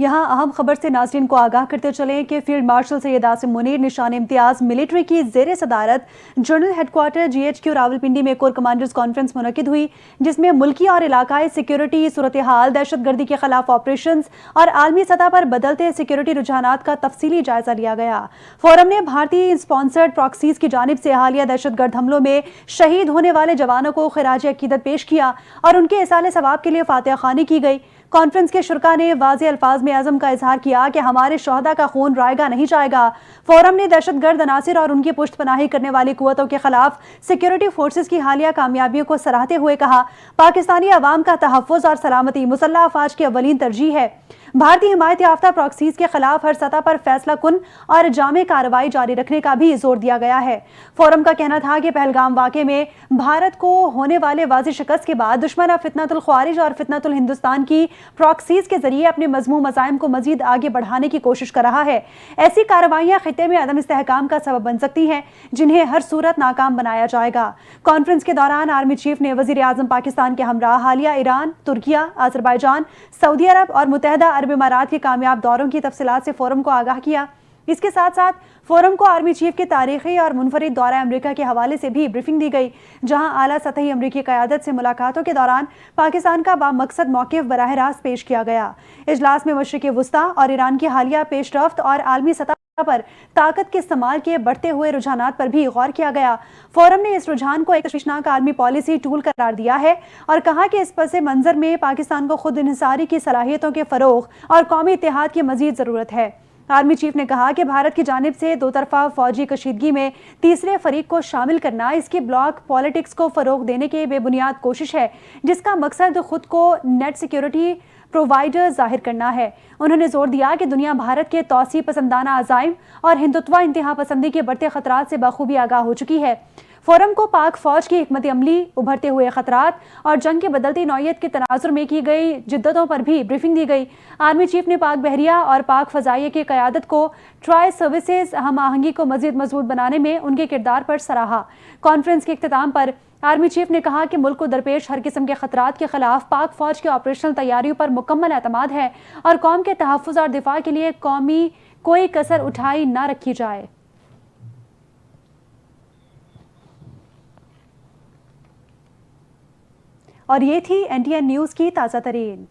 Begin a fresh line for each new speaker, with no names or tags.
यहाँ अहम खबर से नाज़रीन को आगाह करते चलें कि फील्ड मार्शल सैयद आसिम मुनीर निशान इम्तियाज मिलिट्री की ज़ेर सदारत जनरल हेडक्वार्टर GHQ रावलपिंडी में कोर कमांडर्स कॉन्फ्रेंस मुनक्किद हुई, जिसमें मुल्की और इलाकाई सिक्योरिटी सूरत हाल, दहशतगर्दी के खिलाफ ऑपरेशन और आलमी सतह पर बदलते सिक्योरिटी रुझानात का तफसीली जायजा लिया गया। फोरम ने भारतीय स्पॉन्सर्ड प्रॉक्सीज की जानिब से हालिया दहशतगर्द हमलों में शहीद होने वाले जवानों को खिराज अकीदत पेश किया और उनके इसाले सवाब के लिए फातिहा खानी की गई। कॉन्फ्रेंस के शुरका ने वाज़े अल्फाज में अज़म का इजहार किया कि हमारे शोहदा का खून रायगा नहीं जाएगा। फोरम ने दहशतगर्द अनासिर और उनकी पुष्ट पनाही करने वाली कुव्वतों के खिलाफ सिक्योरिटी फोर्सेस की हालिया कामयाबियों को सराहते हुए कहा, पाकिस्तानी अवाम का तहफ़्फ़ुज़ और सलामती मुसल्लह अफ़वाज की अव्वलीन तरजीह है। भारतीय हिमायत याफ्ता प्रॉक्सीज के खिलाफ हर सतह पर फैसला कुन और जामे कार्रवाई जारी रखने का भी जोर दिया गया है। फोरम का कहना था कि पहलगाम वाक़े में भारत को होने वाले वाज़ेह शिकस्त के बाद दुश्मन फितनतुल ख्वारिज और फितनतुल हिंदुस्तान की प्रॉक्सीज के जरिए अपने मजमू मज़ाइम को मजीद आगे बढ़ाने की कोशिश कर रहा है। ऐसी कार्रवाइयाँ खित्ते में अदम इस्तेहकाम का सबब बन सकती हैं, जिन्हें हर सूरत नाकाम बनाया जाएगा। कॉन्फ्रेंस के दौरान आर्मी चीफ ने वज़ीर आज़म पाकिस्तान के हमरा हालिया ईरान, तुर्किया, अज़रबैजान, सऊदी अरब और मुत्तहिदा अरब इमारात के कामयाब दौरों की तफसीलात से फोरम को आगाह किया। इसके साथ साथ फोरम को आर्मी चीफ के तारीखी और मुनफरिद दौरा अमेरिका के हवाले से भी ब्रीफिंग दी गई, जहां आला सतही अमरीकी क़यादत से मुलाकातों के दौरान पाकिस्तान का बामकसद मौक़िफ़ बराह रास्त पेश किया गया। इजलास में मशरिक़ वुस्ता और ईरान की हालिया पेशरफ्त और आलमी सतह पर ताकत के इस्तेमाल के बढ़ते हुए रुझानात पर भी गौर किया गया। फोरम ने इस रुझान को एक तशवीशनाक आलमी पॉलिसी टूल करार दिया है और कहा कि इस पस मंजर में पाकिस्तान को खुद इन्हिसारी की सलाहियतों के फरोग और कौमी इत्तेहाद की मजीद ज़रूरत है। आर्मी चीफ ने कहा कि भारत की जानिब से दो तरफा फौजी कशीदगी में तीसरे फरीक को शामिल करना इसकी ब्लॉक पॉलिटिक्स को फरोग देने की बेबुनियाद कोशिश है, जिसका मकसद खुद को नेट सिक्योरिटी प्रोवाइडर जाहिर करना है। उन्होंने जोर दिया कि दुनिया भारत के तौसी पसंदाना अज़ाइम और हिंदुत्वा इंतहा पसंदी के बढ़ते खतरात से बखूबी आगाह हो चुकी है। फोरम को पाक फौज की हिकमत अमली, उभरते हुए खतरात और जंग के बदलती नौयत के तनाजुर में की गई जिद्दतों पर भी ब्रीफिंग दी गई। आर्मी चीफ ने पाक बहरिया और पाक फ़ज़ाइया की क़यादत को ट्राई सर्विसेज हम आहंगी को मज़ीद मजबूत बनाने में उनके किरदार पर सराहा। कॉन्फ्रेंस के इख्तिताम पर आर्मी चीफ ने कहा कि मुल्क को दरपेश हर किस्म के खतरात के खिलाफ पाक फौज की ऑपरेशनल तैयारियों पर मुकम्मल एतमाद है और कौम के तहफ़्फ़ुज़ और दिफा के लिए कौमी कोई कसर उठाई ना रखी जाए। और ये थी NTN न्यूज़ की ताज़ा तरीन।